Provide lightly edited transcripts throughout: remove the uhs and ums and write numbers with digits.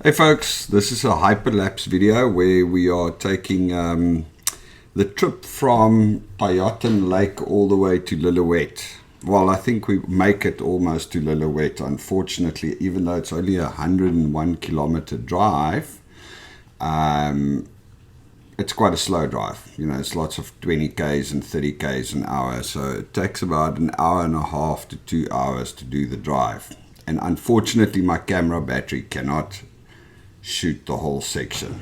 Hey folks, this is a Hyperlapse video where we are taking the trip from Tyaughton Lake all the way to Lillooet. Well, I think we make it almost to Lillooet, unfortunately, even though it's only a 101 kilometer drive. It's quite a slow drive. You know, it's lots of 20 k's and 30 k's an hour, so it takes about an hour and a half to 2 hours to do the drive. And unfortunately, my camera battery cannot shoot the whole section,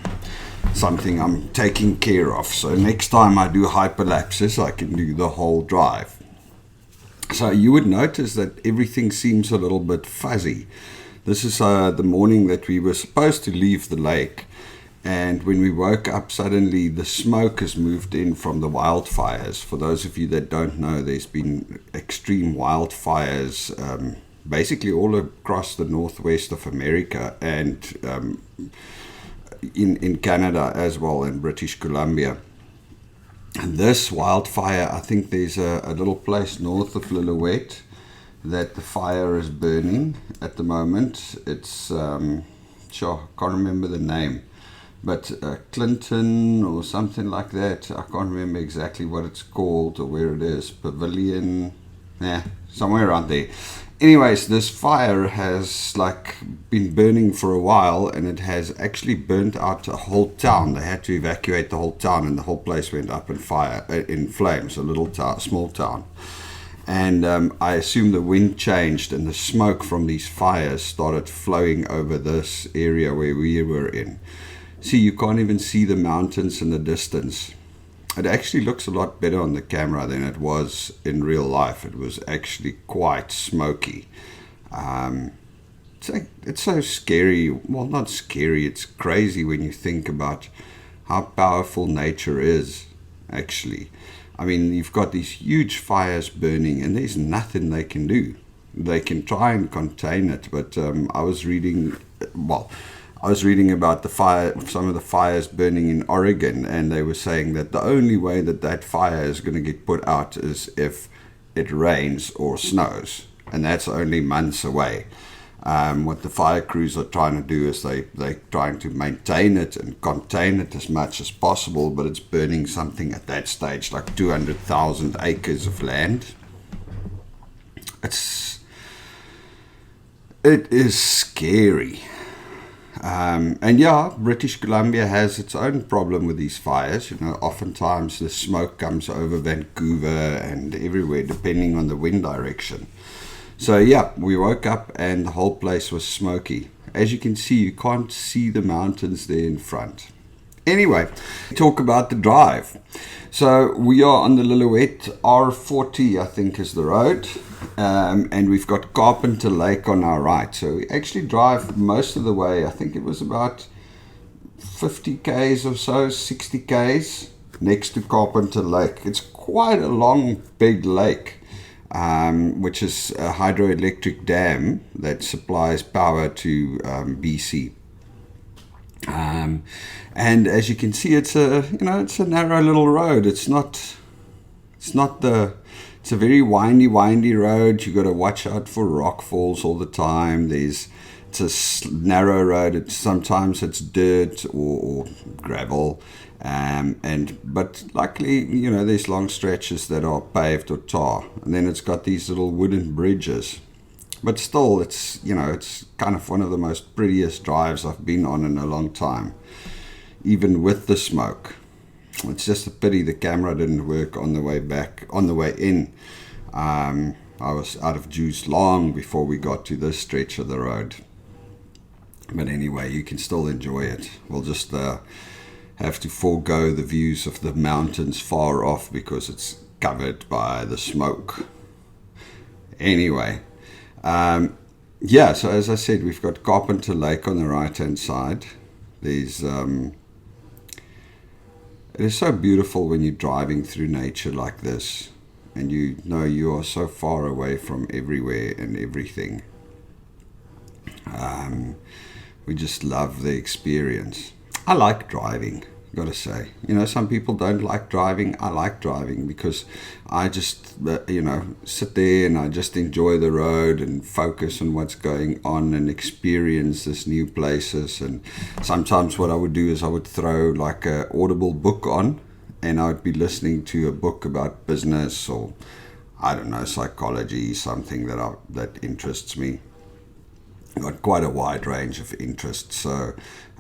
something I'm taking care of. So next time I do hyperlapses, I can do the whole drive. So you would notice that everything seems a little bit fuzzy. This is the morning that we were supposed to leave the lake, and when we woke up, suddenly the smoke has moved in from the wildfires. For those of you that don't know, there's been extreme wildfires basically all across the northwest of America, and in Canada as well, in British Columbia. And this wildfire, I think there's a little place north of Lillooet that the fire is burning at the moment. It's sure, I can't remember the name, but Clinton or something like that. I can't remember exactly what it's called or where it is. Pavilion, somewhere around there. Anyways, this fire has been burning for a while, and it has actually burnt out a whole town. They had to evacuate the whole town, and the whole place went up in fire, in flames. A little town, small town. And I assume the wind changed, and the smoke from these fires started flowing over this area where we were in. See, you can't even see the mountains in the distance. It actually looks a lot better on the camera than it was in real life. It was actually quite smoky. It's so scary. Well, not scary, it's crazy when you think about how powerful nature is, actually. I mean, you've got these huge fires burning, and there's nothing they can do. They can try and contain it, but I was reading about the fire, some of the fires burning in Oregon, and they were saying that the only way that fire is going to get put out is if it rains or snows, and that's only months away. What the fire crews are trying to do is they're trying to maintain it and contain it as much as possible, but it's burning something at that stage like 200,000 acres of land. It is scary. And yeah, British Columbia has its own problem with these fires. You know, oftentimes the smoke comes over Vancouver and everywhere, depending on the wind direction. So yeah, we woke up and the whole place was smoky. As you can see, you can't see the mountains there in front. Anyway, talk about the drive. So we are on the Lillooet R40, I think is the road, and we've got Carpenter Lake on our right. So we actually drive most of the way. I think it was about 50 k's or so, 60 k's next to Carpenter Lake. It's quite a long, big lake, which is a hydroelectric dam that supplies power to BC. And as you can see, it's a narrow little road. It's a very windy road. You got to watch out for rock falls all the time. It's a narrow road. Sometimes it's dirt or gravel, but luckily, you know, there's long stretches that are paved or tar, and then it's got these little wooden bridges. But still, it's kind of one of the most prettiest drives I've been on in a long time, even with the smoke. It's just a pity the camera didn't work on the way back. On the way in, I was out of juice long before we got to this stretch of the road. But anyway, you can still enjoy it. We'll just have to forego the views of the mountains far off because it's covered by the smoke. Anyway. So as I said, we've got Carpenter Lake on the right hand side. There's it is so beautiful when you're driving through nature like this, and you know you are so far away from everywhere and everything. We just love the experience. I like driving. gotta say. Some people don't like driving. I like driving because I just, sit there and I just enjoy the road and focus on what's going on and experience this new places. And sometimes what I would do is I would throw like a Audible book on, and I would be listening to a book about business or, I don't know, psychology, something that interests me. I've got quite a wide range of interests, so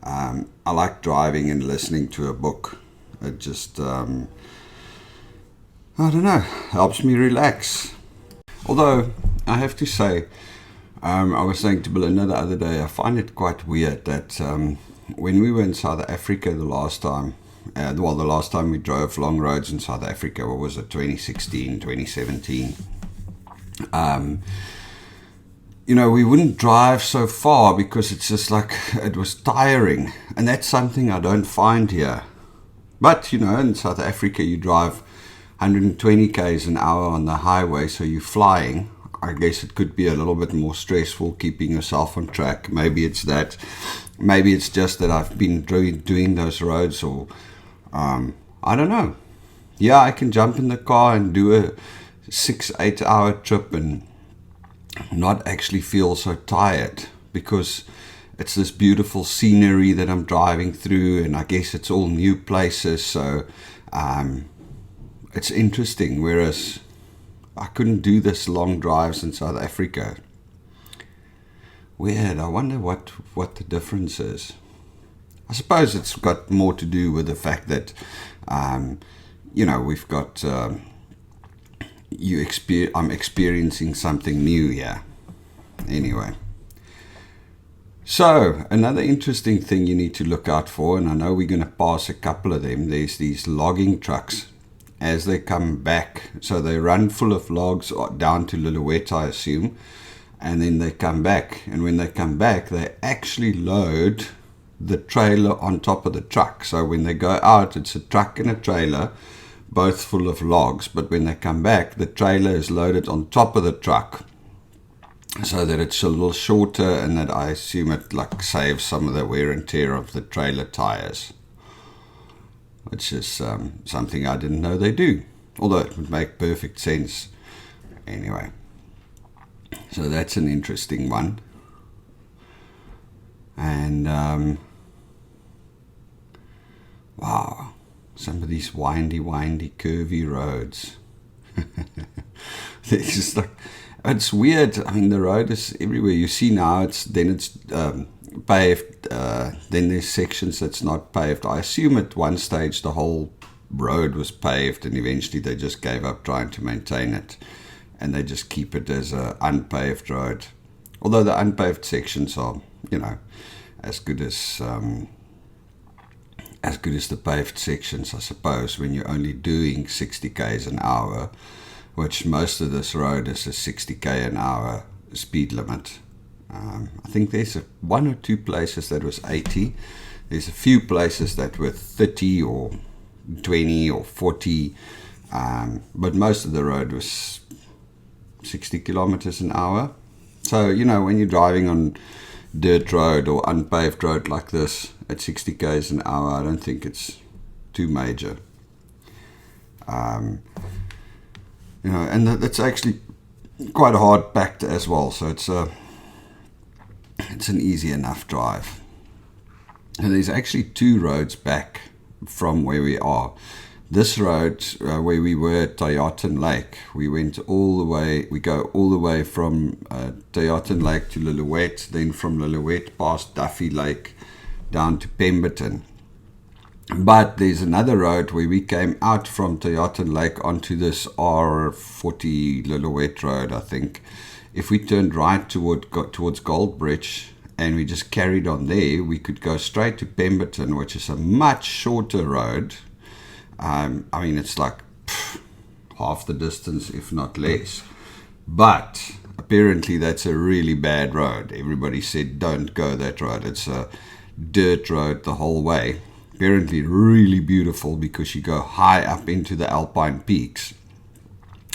I like driving and listening to a book. It just, I don't know, helps me relax. Although, I have to say, I was saying to Belinda the other day, I find it quite weird that when we were in South Africa the last time we drove long roads in South Africa, what was it, 2016, 2017, we wouldn't drive so far because it's just like, it was tiring. And that's something I don't find here. But, in South Africa, you drive 120 k's an hour on the highway, so you're flying. I guess it could be a little bit more stressful keeping yourself on track. Maybe it's that. Maybe it's just that I've been doing those roads, or I don't know. Yeah, I can jump in the car and do a 6-8 hour trip and not actually feel so tired because it's this beautiful scenery that I'm driving through, and I guess it's all new places, so it's interesting, whereas I couldn't do this long drives in South Africa. Weird. I wonder what the difference is. I suppose it's got more to do with the fact that we've got I'm experiencing something new here. Anyway. So, another interesting thing you need to look out for, and I know we're going to pass a couple of them, there's these logging trucks as they come back. So they run full of logs down to Lillooet, I assume, and then they come back. And when they come back, they actually load the trailer on top of the truck. So when they go out, it's a truck and a trailer, both full of logs, but when they come back, the trailer is loaded on top of the truck so that it's a little shorter, and that I assume it like saves some of the wear and tear of the trailer tires, which is something I didn't know they do, although it would make perfect sense. Anyway, so that's an interesting one. And wow, some of these windy, curvy roads. It's just like, it's weird. I mean, the road is everywhere. You see now, it's paved. Then there's sections that's not paved. I assume at one stage the whole road was paved, and eventually they just gave up trying to maintain it, and they just keep it as an unpaved road. Although the unpaved sections are, as good as the paved sections, I suppose, when you're only doing 60 k's an hour, which most of this road is a 60 k an hour speed limit. I think there's one or two places that was 80. There's a few places that were 30 or 20 or 40, but most of the road was 60 kilometers an hour. So, when you're driving on dirt road or unpaved road like this at 60 k's an hour, I don't think it's too major. And it's actually quite hard packed as well, so it's an easy enough drive. And there's actually two roads back from where we are. This road, where we were at Tyaughton Lake, we go all the way from Tyaughton Lake to Lillooet, then from Lillooet past Duffy Lake down to Pemberton. But there's another road where we came out from Tyaughton Lake onto this R40 Lillooet road, I think. If we turned right towards Goldbridge and we just carried on there, we could go straight to Pemberton, which is a much shorter road. It's like half the distance, if not less. But apparently that's a really bad road. Everybody said don't go that road. It's a dirt road the whole way. Apparently really beautiful because you go high up into the Alpine peaks,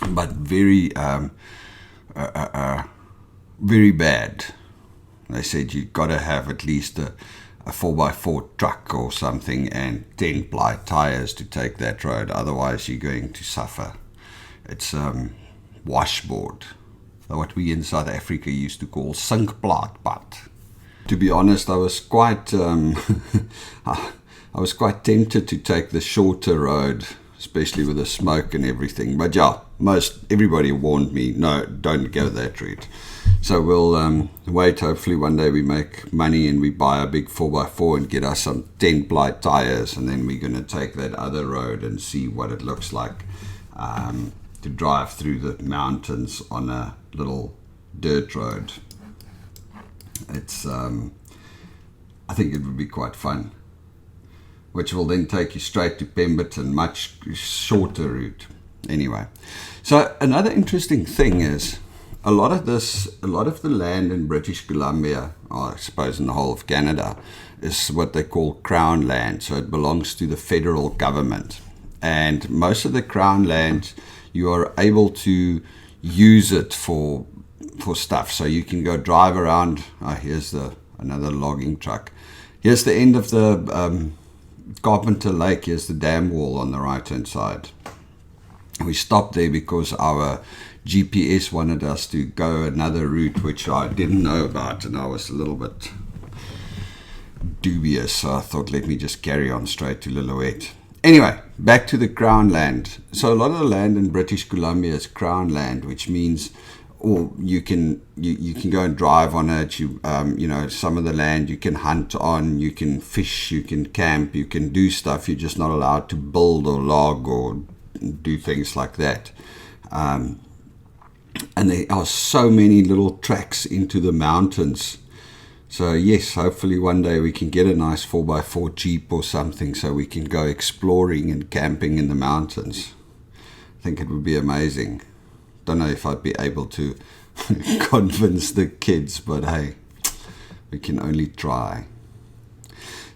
but very very bad. They said you got to have at least a 4x4 truck or something and 10-ply tires to take that road. Otherwise, you're going to suffer. It's washboard, what we in South Africa used to call sinkplaat pad. To be honest, I was quite I was quite tempted to take the shorter road, especially with the smoke and everything. But yeah, everybody warned me, no, don't go that route. So we'll wait. Hopefully one day we make money and we buy a big 4x4 and get us some 10-ply tires, and then we're going to take that other road and see what it looks like to drive through the mountains on a little dirt road. It's I think it would be quite fun, which will then take you straight to Pemberton, much shorter route. Anyway, so another interesting thing is a lot of the land in British Columbia, or I suppose in the whole of Canada, is what they call Crown land. So it belongs to the federal government. And most of the Crown land, you are able to use it for stuff. So you can go drive around. Oh, here's another logging truck. Here's the end of the Carpenter Lake. Here's the dam wall on the right-hand side. We stopped there because our GPS wanted us to go another route, which I didn't know about, and I was a little bit dubious. So I thought, let me just carry on straight to Lillooet. Anyway, back to the Crown land. So a lot of the land in British Columbia is Crown land, which means you can go and drive on it. Some of the land you can hunt on, you can fish, you can camp, you can do stuff. You're just not allowed to build or log or do things like that. And there are so many little tracks into the mountains. So yes, hopefully one day we can get a nice 4x4 Jeep or something so we can go exploring and camping in the mountains. I think it would be amazing. Don't know if I'd be able to convince the kids, but hey, we can only try.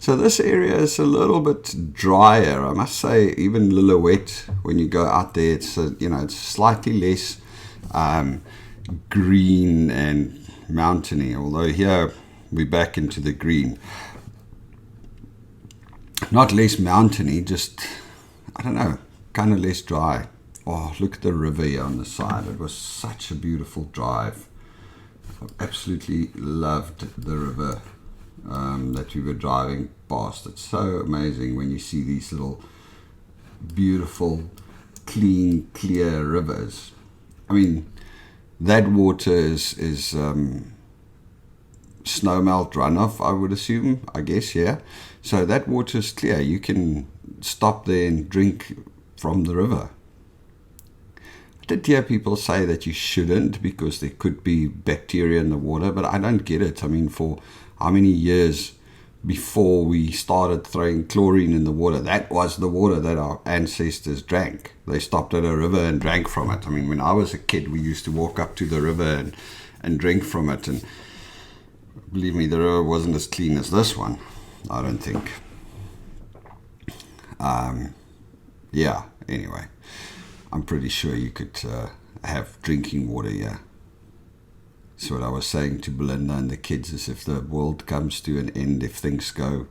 So this area is a little bit drier, I must say. Even Lillooet, when you go out there, it's slightly less green and mountainy. Although here we're back into the green. Not less mountainy, just kind of less dry. Oh, look at the river here on the side. It was such a beautiful drive. I absolutely loved the river that we were driving past. It's so amazing when you see these little beautiful, clean, clear rivers. I mean, that water is snowmelt runoff, I would assume, I guess, yeah. So that water is clear. You can stop there and drink from the river. I did hear people say that you shouldn't because there could be bacteria in the water, but I don't get it. I mean, for how many years before we started throwing chlorine in the water, that was the water that our ancestors drank. They stopped at a river and drank from it. I mean, when I was a kid, we used to walk up to the river and drink from it. And believe me, the river wasn't as clean as this one, I don't think. Yeah, anyway. I'm pretty sure you could have drinking water here. So what I was saying to Belinda and the kids is, if the world comes to an end, if things go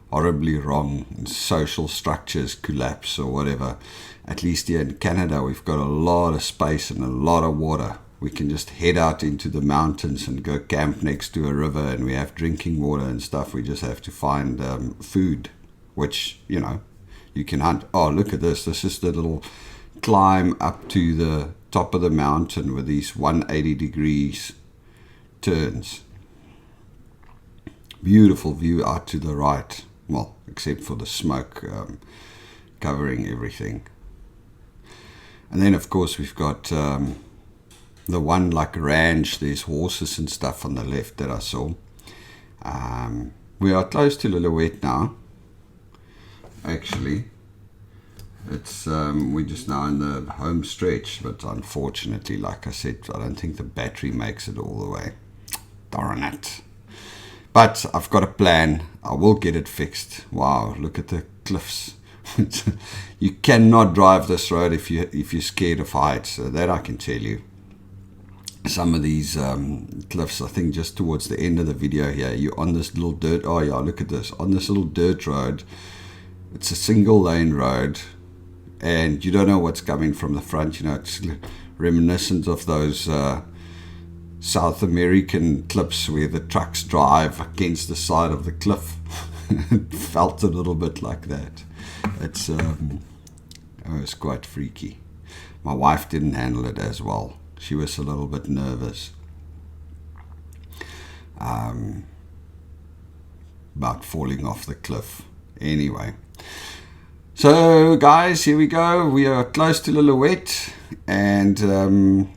horribly wrong and social structures collapse or whatever, at least here in Canada we've got a lot of space and a lot of water. We can just head out into the mountains and go camp next to a river, and we have drinking water and stuff. We just have to find food, which, you can hunt. Oh, look at this. This is the little climb up to the top of the mountain with these 180 degrees turns. Beautiful view out to the right, well, except for the smoke covering everything. And then of course we've got the one like ranch. There's horses and stuff on the left that I saw. We are close to Lillooet now, actually. It's we're just now in the home stretch, but unfortunately, like I said, I don't think the battery makes it all the way. Darn it. But I've got a plan. I will get it fixed. Wow, look at the cliffs. You cannot drive this road if you're scared of heights. So that I can tell you. some of these cliffs. I think just towards the end of the video here, you're on this little dirt, oh yeah, look at this, on this little dirt road. It's a single lane road, and you don't know what's coming from the front. You know, it's reminiscent of those South American cliffs where the trucks drive against the side of the cliff. It felt a little bit like that. It's quite freaky. My wife didn't handle it as well. She was a little bit nervous about falling off the cliff. Anyway, so guys, here we go. We are close to Lillooet, and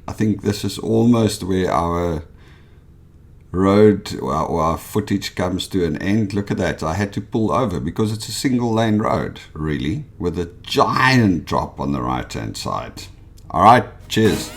I think this is almost where our road or our footage comes to an end. Look at that. I had to pull over because it's a single lane road, really, with a giant drop on the right hand side. All right, cheers.